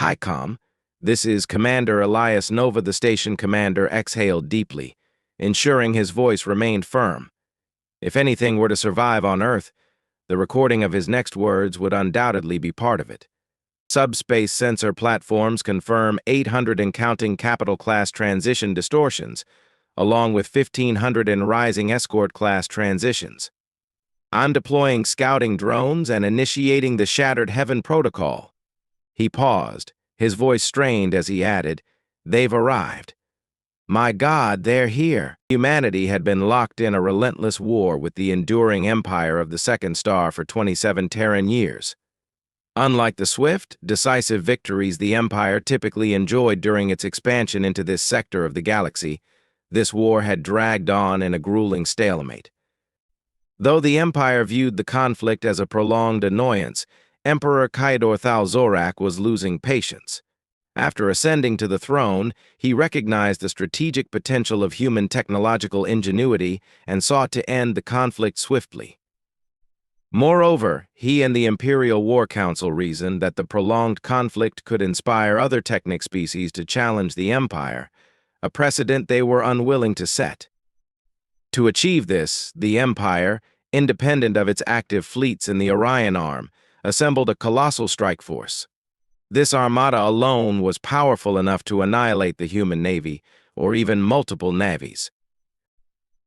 "Hi, this is Commander Elias Nova." The station commander exhaled deeply, ensuring his voice remained firm. If anything were to survive on Earth, the recording of his next words would undoubtedly be part of it. Subspace sensor platforms confirm 800 and counting capital-class transition distortions, along with 1,500 and rising escort-class transitions. I'm deploying scouting drones and initiating the Shattered Heaven Protocol. He paused, his voice strained as he added, "They've arrived. My God, they're here." Humanity had been locked in a relentless war with the enduring empire of the Second Star for 27 Terran years. Unlike the swift, decisive victories the Empire typically enjoyed during its expansion into this sector of the galaxy, this war had dragged on in a grueling stalemate. Though the Empire viewed the conflict as a prolonged annoyance, Emperor Kaidor Thal-Zorak was losing patience. After ascending to the throne, he recognized the strategic potential of human technological ingenuity and sought to end the conflict swiftly. Moreover, he and the Imperial War Council reasoned that the prolonged conflict could inspire other technic species to challenge the Empire, a precedent they were unwilling to set. To achieve this, the Empire, independent of its active fleets in the Orion Arm, assembled a colossal strike force. This armada alone was powerful enough to annihilate the human navy, or even multiple navies.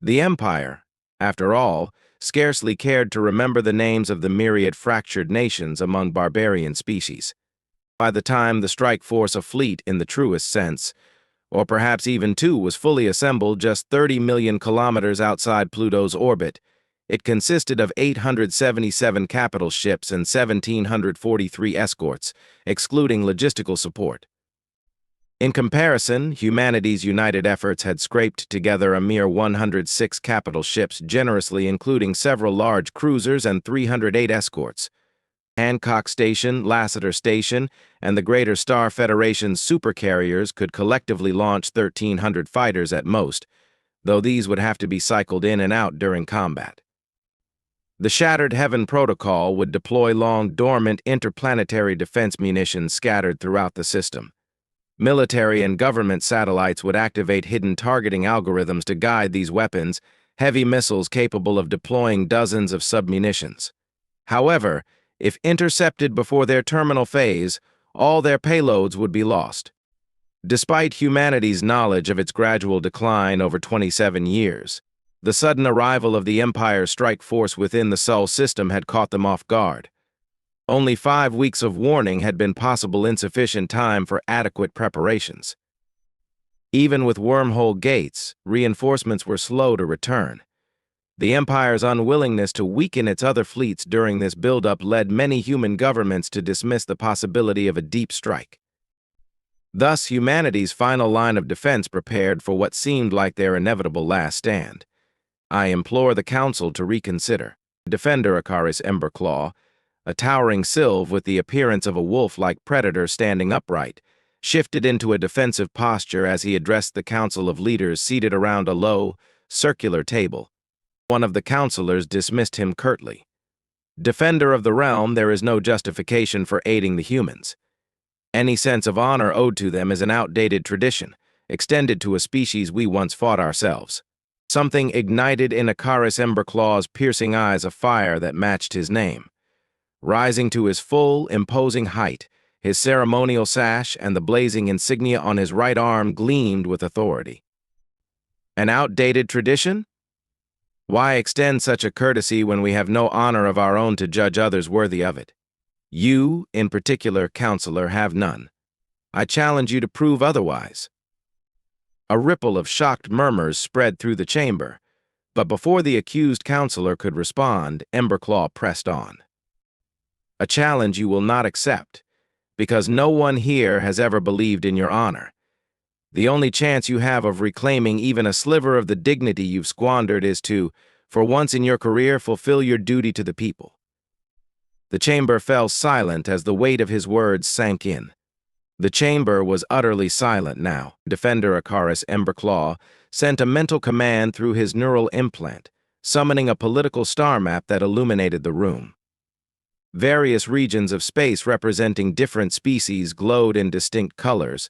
The Empire, after all, scarcely cared to remember the names of the myriad fractured nations among barbarian species. By the time the strike force, a fleet in the truest sense, or perhaps even two, was fully assembled just 30 million kilometers outside Pluto's orbit, it consisted of 877 capital ships and 1,743 escorts, excluding logistical support. In comparison, humanity's united efforts had scraped together a mere 106 capital ships, generously including several large cruisers and 308 escorts. Hancock Station, Lassiter Station, and the Greater Star Federation's supercarriers could collectively launch 1,300 fighters at most, though these would have to be cycled in and out during combat. The Shattered Heaven Protocol would deploy long-dormant interplanetary defense munitions scattered throughout the system. Military and government satellites would activate hidden targeting algorithms to guide these weapons, heavy missiles capable of deploying dozens of submunitions. However, if intercepted before their terminal phase, all their payloads would be lost. Despite humanity's knowledge of its gradual decline over 27 years, the sudden arrival of the Empire's strike force within the Sol system had caught them off guard. Only 5 weeks of warning had been possible insufficient time for adequate preparations. Even with wormhole gates, reinforcements were slow to return. The Empire's unwillingness to weaken its other fleets during this buildup led many human governments to dismiss the possibility of a deep strike. Thus, humanity's final line of defense prepared for what seemed like their inevitable last stand. I implore the Council to reconsider. Defender Icarus Emberclaw, a towering sylph with the appearance of a wolf-like predator standing upright, shifted into a defensive posture as he addressed the council of leaders seated around a low, circular table. One of the counselors dismissed him curtly. Defender of the realm, there is no justification for aiding the humans. Any sense of honor owed to them is an outdated tradition, extended to a species we once fought ourselves. Something ignited in Icarus Emberclaw's piercing eyes a fire that matched his name. Rising to his full, imposing height, his ceremonial sash and the blazing insignia on his right arm gleamed with authority. An outdated tradition? Why extend such a courtesy when we have no honor of our own to judge others worthy of it? You, in particular, counselor, have none. I challenge you to prove otherwise. A ripple of shocked murmurs spread through the chamber, but before the accused counselor could respond, Emberclaw pressed on. A challenge you will not accept, because no one here has ever believed in your honor. The only chance you have of reclaiming even a sliver of the dignity you've squandered is to, for once in your career, fulfill your duty to the people. The chamber fell silent as the weight of his words sank in. The chamber was utterly silent now. Defender Icarus Emberclaw sent a mental command through his neural implant, summoning a political star map that illuminated the room. Various regions of space representing different species glowed in distinct colors,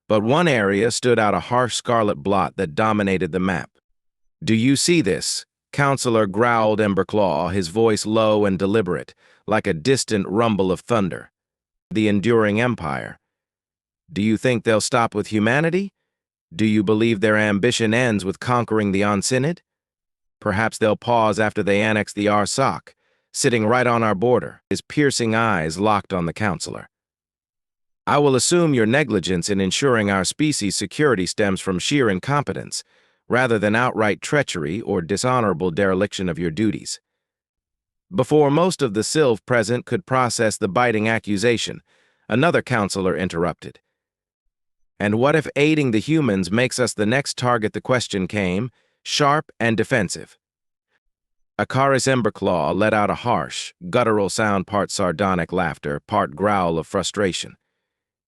but one area stood out, a harsh scarlet blot that dominated the map. "Do you see this?" Counselor growled Emberclaw, his voice low and deliberate, like a distant rumble of thunder. "The enduring empire. Do you think they'll stop with humanity? Do you believe their ambition ends with conquering the Onsinid? Perhaps they'll pause after they annex the Arsak, sitting right on our border." His piercing eyes locked on the counselor. "I will assume your negligence in ensuring our species' security stems from sheer incompetence, rather than outright treachery or dishonorable dereliction of your duties." Before most of the Sylv present could process the biting accusation, another counselor interrupted. "And what if aiding the humans makes us the next target?" The question came, sharp and defensive. Akaris Emberclaw let out a harsh, guttural sound, part sardonic laughter, part growl of frustration.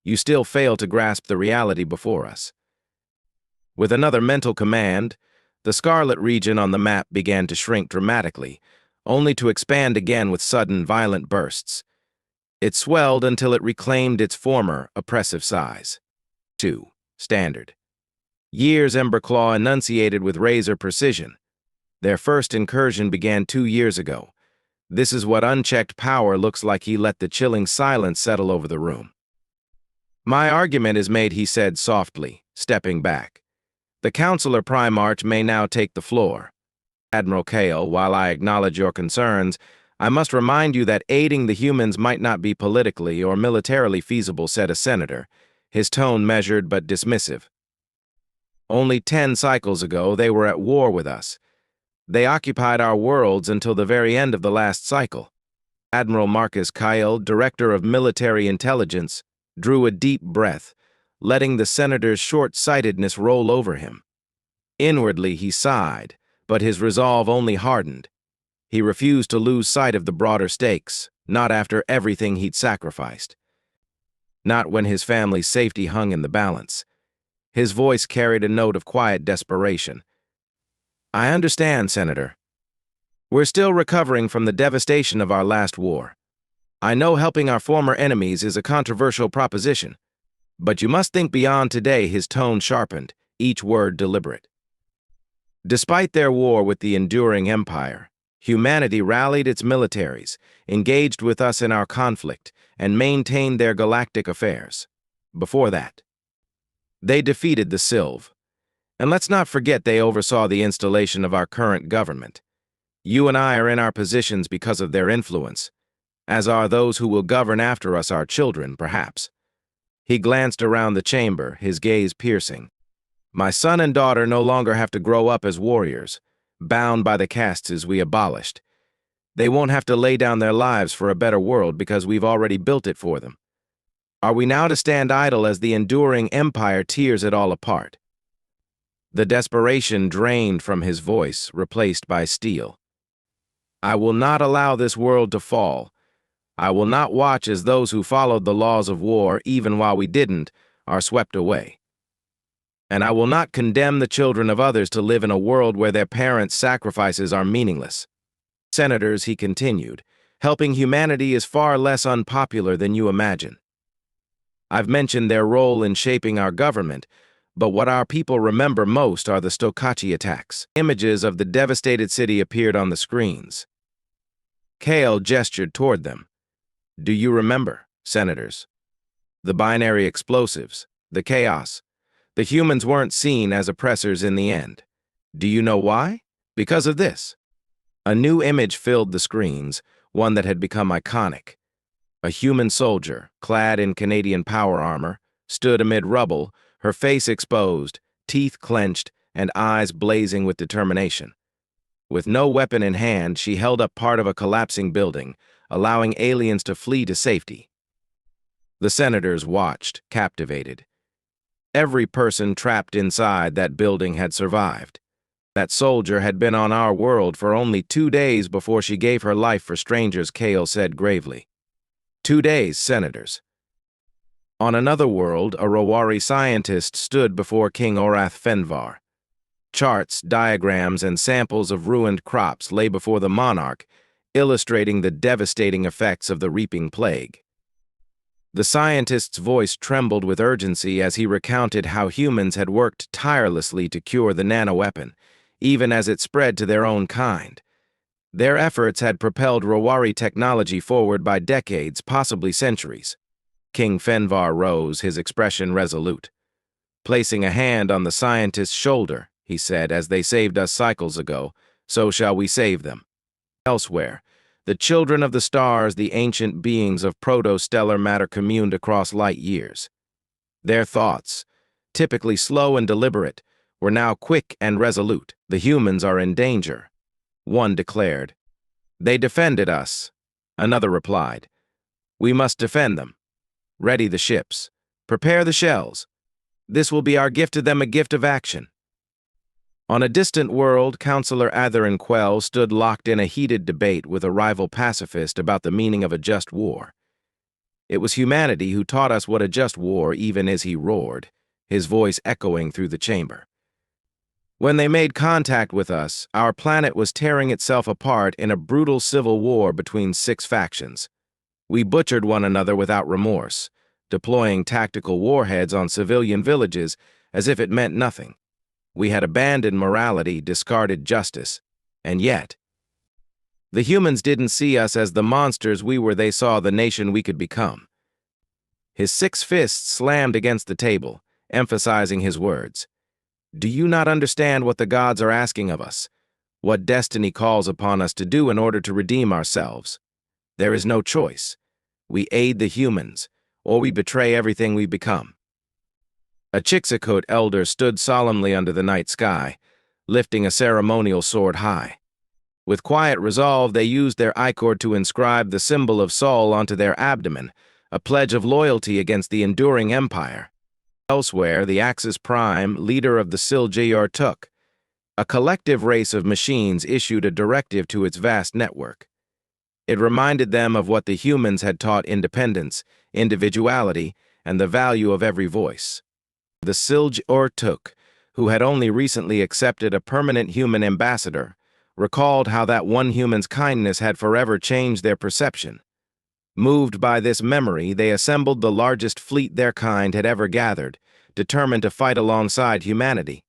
"You still fail to grasp the reality before us." With another mental command, the scarlet region on the map began to shrink dramatically, only to expand again with sudden, violent bursts. It swelled until it reclaimed its former, oppressive size. 2. Standard. Years, Emberclaw enunciated with razor precision. Their first incursion began 2 years ago. This is what unchecked power looks like. He let the chilling silence settle over the room. "My argument is made," he said softly, stepping back. "The Counselor Primarch may now take the floor." "Admiral Kale, while I acknowledge your concerns, I must remind you that aiding the humans might not be politically or militarily feasible," said a senator, his tone measured but dismissive. "Only 10 cycles ago, they were at war with us. They occupied our worlds until the very end of the last cycle." Admiral Marcus Kyle, Director of Military Intelligence, drew a deep breath, letting the senator's short-sightedness roll over him. Inwardly, he sighed, but his resolve only hardened. He refused to lose sight of the broader stakes, not after everything he'd sacrificed. Not when his family's safety hung in the balance. His voice carried a note of quiet desperation. "I understand, Senator. We're still recovering from the devastation of our last war. I know helping our former enemies is a controversial proposition, but you must think beyond today." His tone sharpened, each word deliberate. "Despite their war with the enduring empire, humanity rallied its militaries, engaged with us in our conflict, and maintained their galactic affairs. Before that, they defeated the Sylv. And let's not forget they oversaw the installation of our current government. You and I are in our positions because of their influence, as are those who will govern after us, our children, perhaps." He glanced around the chamber, his gaze piercing. "My son and daughter no longer have to grow up as warriors, bound by the castes we abolished. They won't have to lay down their lives for a better world because we've already built it for them. Are we now to stand idle as the enduring empire tears it all apart?" The desperation drained from his voice, replaced by steel. "I will not allow this world to fall. I will not watch as those who followed the laws of war, even while we didn't, are swept away. And I will not condemn the children of others to live in a world where their parents' sacrifices are meaningless." "Senators," he continued, "helping humanity is far less unpopular than you imagine. I've mentioned their role in shaping our government, but what our people remember most are the Stokachi attacks." Images of the devastated city appeared on the screens. Kale gestured toward them. "Do you remember, Senators? The binary explosives, the chaos. The humans weren't seen as oppressors in the end. Do you know why? Because of this." A new image filled the screens, one that had become iconic. A human soldier, clad in Canadian power armor, stood amid rubble, her face exposed, teeth clenched, and eyes blazing with determination. With no weapon in hand, she held up part of a collapsing building, allowing aliens to flee to safety. The senators watched, captivated. Every person trapped inside that building had survived. That soldier had been on our world for only 2 days before she gave her life for strangers, Kale said gravely. 2 days, Senators. On another world, a Rawari scientist stood before King Orath Fenvar. Charts, diagrams, and samples of ruined crops lay before the monarch, illustrating the devastating effects of the reaping plague. The scientist's voice trembled with urgency as he recounted how humans had worked tirelessly to cure the nanoweapon, even as it spread to their own kind. Their efforts had propelled Rawari technology forward by decades, possibly centuries. King Fenvar rose, his expression resolute. Placing a hand on the scientist's shoulder, he said, "As they saved us cycles ago, so shall we save them." Elsewhere, the children of the stars, the ancient beings of proto-stellar matter, communed across light years. Their thoughts, typically slow and deliberate, were now quick and resolute. "The humans are in danger," one declared. "They defended us," another replied. "We must defend them. Ready the ships. Prepare the shells. This will be our gift to them, a gift of action." On a distant world, Counselor Atherin Quell stood locked in a heated debate with a rival pacifist about the meaning of a just war. It was humanity who taught us what a just war, even as he roared, his voice echoing through the chamber. When they made contact with us, our planet was tearing itself apart in a brutal civil war between 6 factions. We butchered one another without remorse, deploying tactical warheads on civilian villages as if it meant nothing. We had abandoned morality, discarded justice, and yet, the humans didn't see us as the monsters we were. They saw the nation we could become. His 6 fists slammed against the table, emphasizing his words. "Do you not understand what the gods are asking of us? What destiny calls upon us to do in order to redeem ourselves? There is no choice. We aid the humans, or we betray everything we become." A Chixikut elder stood solemnly under the night sky, lifting a ceremonial sword high. With quiet resolve, they used their ichord to inscribe the symbol of Sol onto their abdomen, a pledge of loyalty against the enduring empire. Elsewhere, the Axis Prime, leader of the Siljayor-Tuk, a collective race of machines, issued a directive to its vast network. It reminded them of what the humans had taught: independence, individuality, and the value of every voice. The Siljayor-Tuk, who had only recently accepted a permanent human ambassador, recalled how that one human's kindness had forever changed their perception. Moved by this memory, they assembled the largest fleet their kind had ever gathered, determined to fight alongside humanity.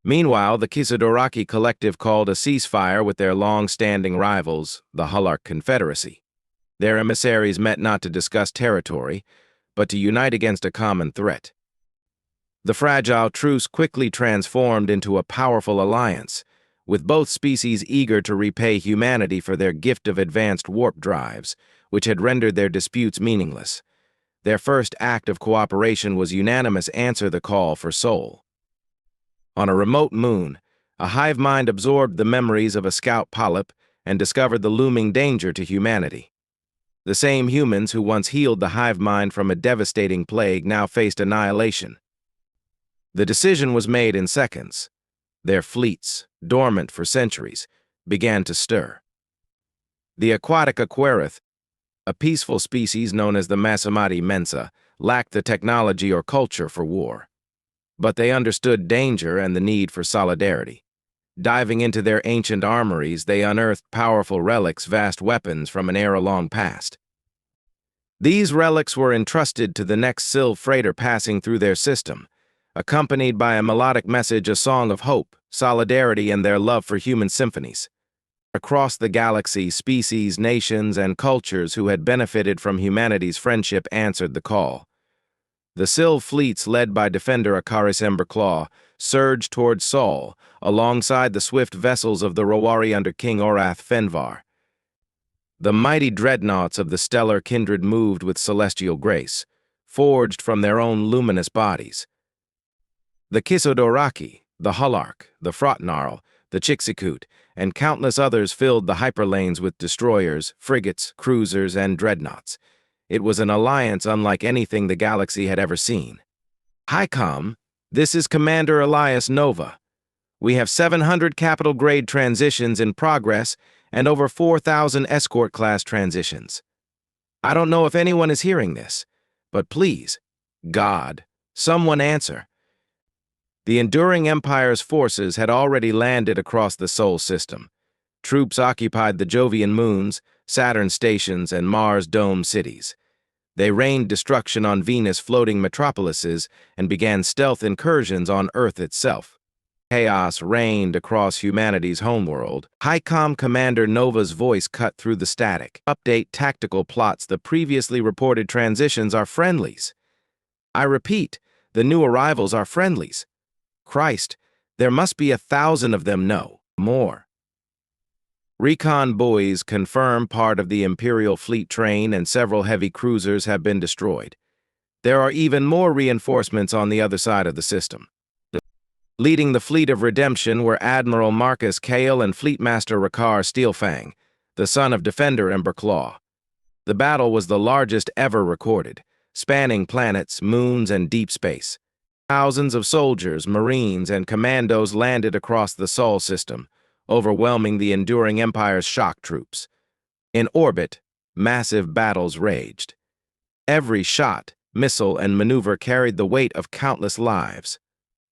Meanwhile, the Kisadoraki collective called a ceasefire with their long-standing rivals, the Hulark Confederacy. Their emissaries met not to discuss territory, but to unite against a common threat. The fragile truce quickly transformed into a powerful alliance, with both species eager to repay humanity for their gift of advanced warp drives, which had rendered their disputes meaningless. Their first act of cooperation was unanimous answer the call for Sol. On a remote moon, a hive mind absorbed the memories of a scout polyp and discovered the looming danger to humanity. The same humans who once healed the hive mind from a devastating plague now faced annihilation. The decision was made in seconds. Their fleets, dormant for centuries, began to stir. The aquatic Aquarith, a peaceful species known as the Masamati Mensa, lacked the technology or culture for war. But they understood danger and the need for solidarity. Diving into their ancient armories, they unearthed powerful relics, vast weapons from an era-long past. These relics were entrusted to the next Sil freighter passing through their system, accompanied by a melodic message, a song of hope, solidarity, and their love for human symphonies. Across the galaxy, species, nations, and cultures who had benefited from humanity's friendship answered the call. The Sil fleets, led by Defender Akaris Emberclaw, surged toward Sol, alongside the swift vessels of the Rawari under King Orath Fenvar. The mighty dreadnoughts of the stellar kindred moved with celestial grace, forged from their own luminous bodies. The Kisodoraki, the Hulark, the Frotnarl, the Chixikut, and countless others filled the hyperlanes with destroyers, frigates, cruisers, and dreadnoughts. It was an alliance unlike anything the galaxy had ever seen. "HiCom, this is Commander Elias Nova. We have 700 capital-grade transitions in progress and over 4,000 escort-class transitions. I don't know if anyone is hearing this, but please, God, someone answer." The enduring Empire's forces had already landed across the Sol system. Troops occupied the Jovian moons, Saturn stations, and Mars dome cities. They rained destruction on Venus floating metropolises and began stealth incursions on Earth itself. Chaos reigned across humanity's homeworld. HiCom Commander Nova's voice cut through the static. Update tactical plots. The previously reported transitions are friendlies. I repeat, the new arrivals are friendlies. Christ, there must be 1,000 of them. No, more. Recon buoys confirm part of the Imperial fleet train and several heavy cruisers have been destroyed. There are even more reinforcements on the other side of the system. Leading the fleet of redemption were Admiral Marcus Cale and Fleetmaster Ricard Steelfang, the son of Defender Emberclaw. The battle was the largest ever recorded, spanning planets, moons, and deep space. Thousands of soldiers, marines, and commandos landed across the Sol system, overwhelming the enduring Empire's shock troops. In orbit, massive battles raged. Every shot, missile, and maneuver carried the weight of countless lives.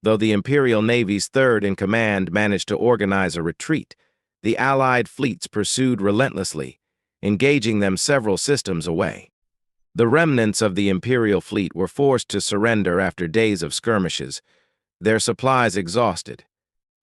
Though the Imperial Navy's third-in-command managed to organize a retreat, the Allied fleets pursued relentlessly, engaging them several systems away. The remnants of the Imperial fleet were forced to surrender after days of skirmishes, their supplies exhausted.